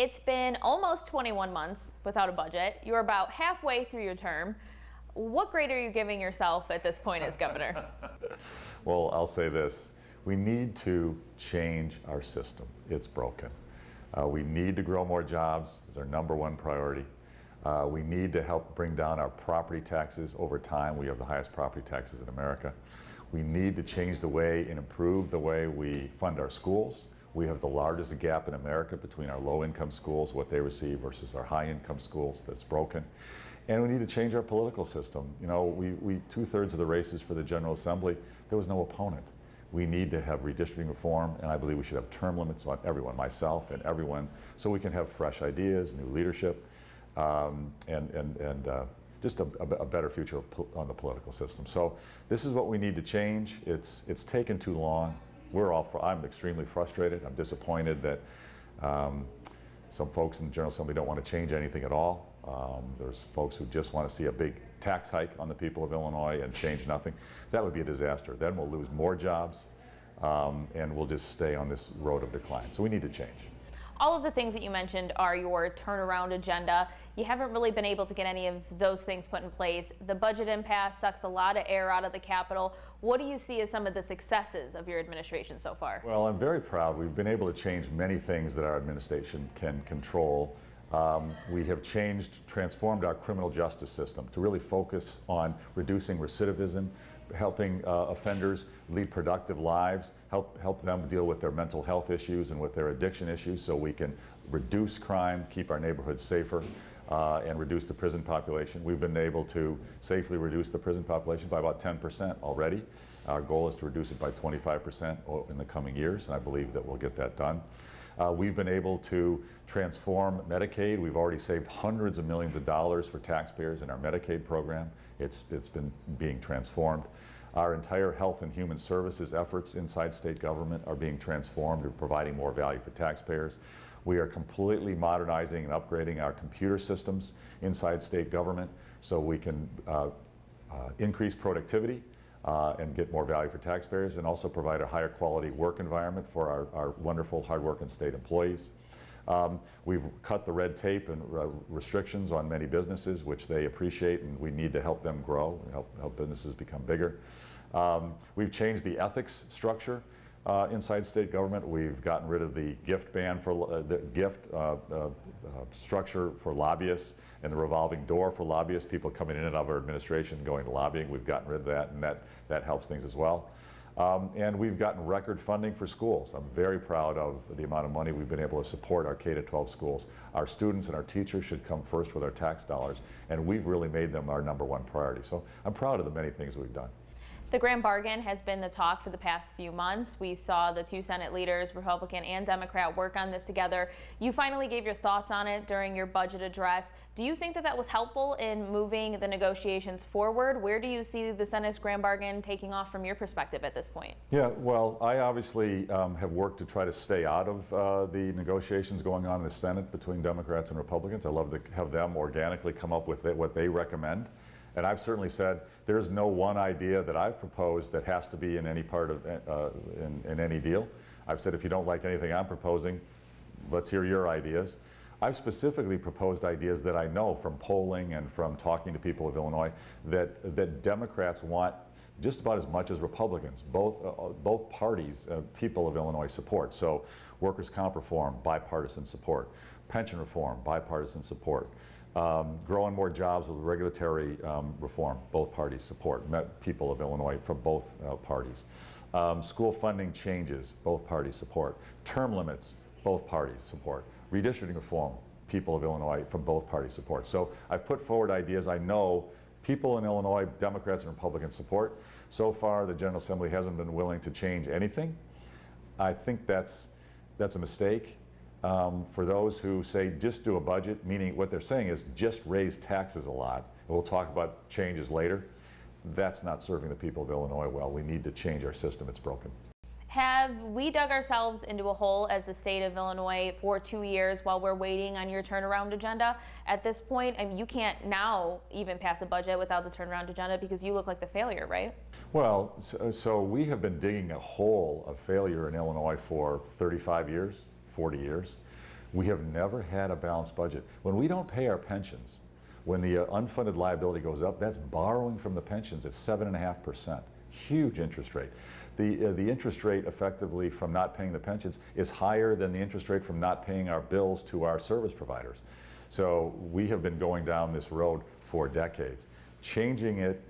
It's been almost 21 months without a budget. You're about halfway through your term. What grade are you giving yourself at this point as governor? Well, I'll say this. We need to change our system. It's broken. We need to grow more jobs. It's our number one priority. We need to help bring down our property taxes over time. We have the highest property taxes in America. We need to change the way and improve the way we fund our schools. We have the largest gap in America between our low-income schools, what they receive, versus our high-income schools. That's broken. And we need to change our political system. You know, we 2/3 of the races for the General Assembly, there was no opponent. We need to have redistricting reform, and I believe we should have term limits on everyone, myself and everyone, so we can have fresh ideas, new leadership, and just a better future on the political system. So this is what we need to change. It's taken too long. I'm extremely frustrated. I'm disappointed that some folks in the General Assembly don't want to change anything at all. There's folks who just want to see a big tax hike on the people of Illinois and change nothing. That would be a disaster. Then we'll lose more jobs, and we'll just stay on this road of decline. So we need to change. All of the things that you mentioned are your turnaround agenda. You haven't really been able to get any of those things put in place. The budget impasse sucks a lot of air out of the Capitol. What do you see as some of the successes of your administration so far? Well, I'm very proud. We've been able to change many things that our administration can control. We have transformed our criminal justice system to really focus on reducing recidivism, helping offenders lead productive lives, help them deal with their mental health issues and with their addiction issues, so we can reduce crime, keep our neighborhoods safer, and reduce the prison population. We've been able to safely reduce the prison population by about 10% already. Our goal is to reduce it by 25% in the coming years, and I believe that we'll get that done. We've been able to transform Medicaid. We've already saved hundreds of millions of dollars for taxpayers in our Medicaid program. It's been being transformed. Our entire health and human services efforts inside state government are being transformed. We're providing more value for taxpayers. We are completely modernizing and upgrading our computer systems inside state government so we can increase productivity and get more value for taxpayers, and also provide a higher quality work environment for our wonderful, hardworking state employees. We've cut the red tape and restrictions on many businesses, which they appreciate, and we need to help them grow, help businesses become bigger. We've changed the ethics structure inside state government. We've gotten rid of the gift ban for the gift structure for lobbyists, and the revolving door for lobbyists, people coming in and out of our administration going to lobbying. We've gotten rid of that, and that helps things as well. And we've gotten record funding for schools. I'm very proud of the amount of money we've been able to support our K-12 schools. Our students and our teachers should come first with our tax dollars, and we've really made them our number one priority. So I'm proud of the many things we've done. The grand bargain has been the talk for the past few months. We saw the two Senate leaders, Republican and Democrat, work on this together. You finally gave your thoughts on it during your budget address. Do you think that that was helpful in moving the negotiations forward? Where do you see the Senate's grand bargain taking off from your perspective at this point? Yeah, well, I obviously have worked to try to stay out of the negotiations going on in the Senate between Democrats and Republicans. I love to have them organically come up with what they recommend. And I've certainly said there's no one idea that I've proposed that has to be in any part of in any deal. I've said if you don't like anything I'm proposing, let's hear your ideas. I've specifically proposed ideas that I know from polling and from talking to people of Illinois that Democrats want just about as much as Republicans. Both parties, people of Illinois support. So workers' comp reform, bipartisan support. Pension reform, bipartisan support. Growing more jobs with regulatory reform, both parties support. People of Illinois from both parties. School funding changes, both parties support. Term limits, both parties support. Redistricting reform, people of Illinois from both parties support. So I've put forward ideas I know people in Illinois, Democrats and Republicans support. So far, the General Assembly hasn't been willing to change anything. I think that's a mistake. For those who say just do a budget, meaning what they're saying is just raise taxes a lot, and we'll talk about changes later, that's not serving the people of Illinois well. We need to change our system. It's broken. Have we dug ourselves into a hole as the state of Illinois for 2 years while we're waiting on your turnaround agenda? At this point, I mean, you can't now even pass a budget without the turnaround agenda because you look like the failure, right? Well, so we have been digging a hole of failure in Illinois for 35 years, 40 years. We have never had a balanced budget. When we don't pay our pensions, when the unfunded liability goes up, that's borrowing from the pensions at 7.5%. Huge interest rate. The interest rate effectively from not paying the pensions is higher than the interest rate from not paying our bills to our service providers. So we have been going down this road for decades. Changing it,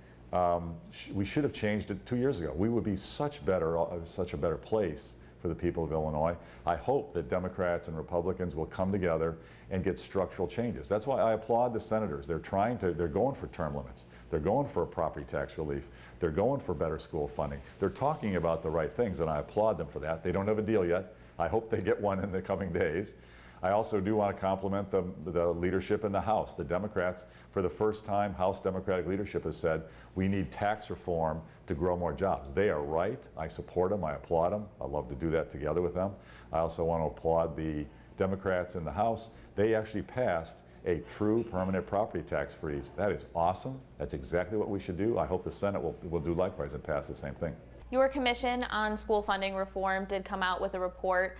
we should have changed it 2 years ago. We would be such a better place for the people of Illinois. I hope that Democrats and Republicans will come together and get structural changes. That's why I applaud the senators. They're going for term limits. They're going for a property tax relief. They're going for better school funding. They're talking about the right things, and I applaud them for that. They don't have a deal yet. I hope they get one in the coming days. I also do want to compliment the leadership in the House. The Democrats, for the first time, House Democratic leadership has said we need tax reform to grow more jobs. They are right. I support them. I applaud them. I'd love to do that together with them. I also want to applaud the Democrats in the House. They actually passed a true permanent property tax freeze. That is awesome. That's exactly what we should do. I hope the Senate will do likewise and pass the same thing. Your commission on school funding reform did come out with a report,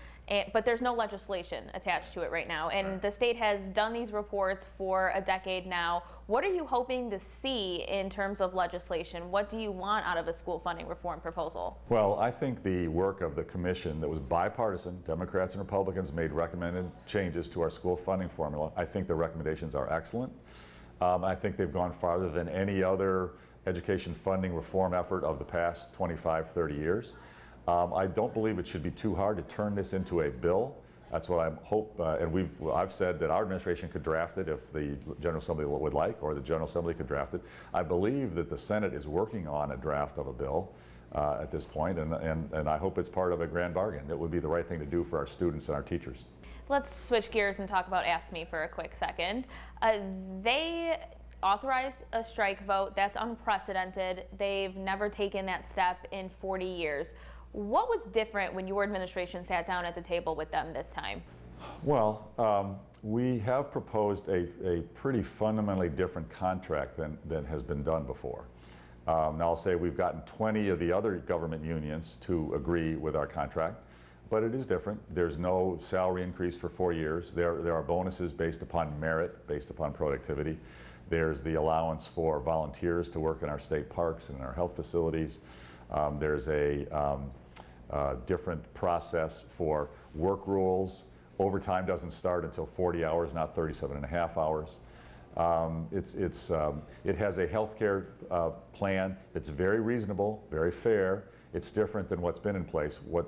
but there's no legislation attached to it right now. And the state has done these reports for a decade now. What are you hoping to see in terms of legislation? What do you want out of a school funding reform proposal? Well, I think the work of the commission that was bipartisan, Democrats and Republicans made recommended changes to our school funding formula. I think the recommendations are excellent. I think they've gone farther than any other education funding reform effort of the past 25, 30 years. I don't believe it should be too hard to turn this into a bill. That's what I hope, and I've said that our administration could draft it if the General Assembly would like, or the General Assembly could draft it. I believe that the Senate is working on a draft of a bill at this point, and I hope it's part of a grand bargain. It would be the right thing to do for our students and our teachers. Let's switch gears and talk about AFSCME for a quick second. They authorized a strike vote. That's unprecedented. They've never taken that step in 40 years. What was different when your administration sat down at the table with them this time? Well, we have proposed a pretty fundamentally different contract than has been done before. Now I'll say we've gotten 20 of the other government unions to agree with our contract, but it is different. There's no salary increase for 4 years. There are bonuses based upon merit, based upon productivity. There's the allowance for volunteers to work in our state parks and in our health facilities. There's a different process for work rules. Overtime doesn't start until 40 hours, not 37 and a half hours. It has a health care plan that's very reasonable, very fair. It's different than what's been in place. What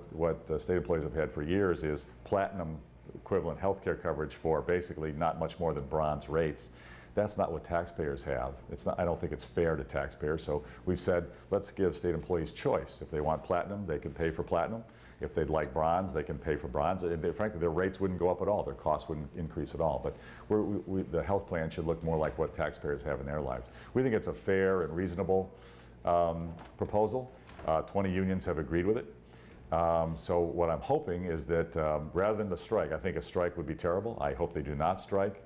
state employees have had for years is platinum equivalent health care coverage for basically not much more than bronze rates. That's not what taxpayers have. I don't think it's fair to taxpayers. So we've said, let's give state employees choice. If they want platinum, they can pay for platinum. If they'd like bronze, they can pay for bronze. And frankly, their rates wouldn't go up at all. Their costs wouldn't increase at all. But the health plan should look more like what taxpayers have in their lives. We think it's a fair and reasonable proposal. 20 unions have agreed with it. So what I'm hoping is that rather than the strike, I think a strike would be terrible. I hope they do not strike.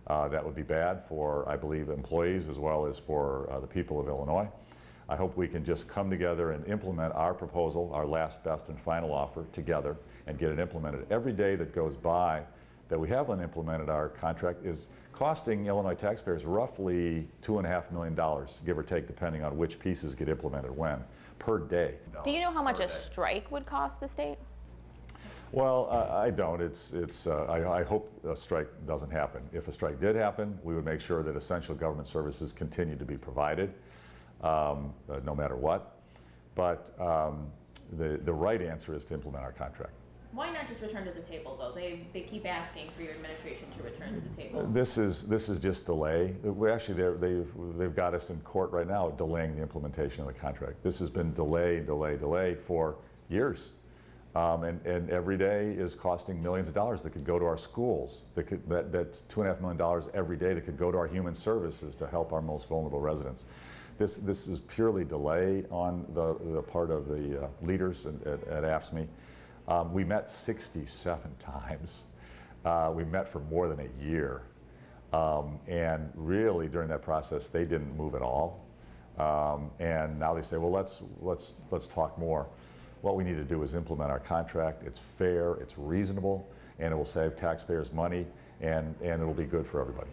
That would be bad for, I believe, employees as well as for the people of Illinois. I hope we can just come together and implement our proposal, our last, best, and final offer together and get it implemented. Every day that goes by that we haven't implemented our contract is costing Illinois taxpayers roughly $2.5 million, give or take, depending on which pieces get implemented when, per day. Do you know how much a strike would cost the state? Well, I don't. I hope a strike doesn't happen. If a strike did happen, we would make sure that essential government services continue to be provided, no matter what. But the right answer is to implement our contract. Why not just return to the table, though? They keep asking for your administration to return to the table. This is just delay. They've got us in court right now delaying the implementation of the contract. This has been delay for years. And every day is costing millions of dollars that could go to our schools. That's $2.5 million every day that could go to our human services to help our most vulnerable residents. This is purely delay on the part of the leaders at AFSCME. We met 67 times. We met for more than a year. And really during that process, they didn't move at all. And now they say, well, let's talk more. What we need to do is implement our contract. It's fair, it's reasonable, and it will save taxpayers money, and it will be good for everybody.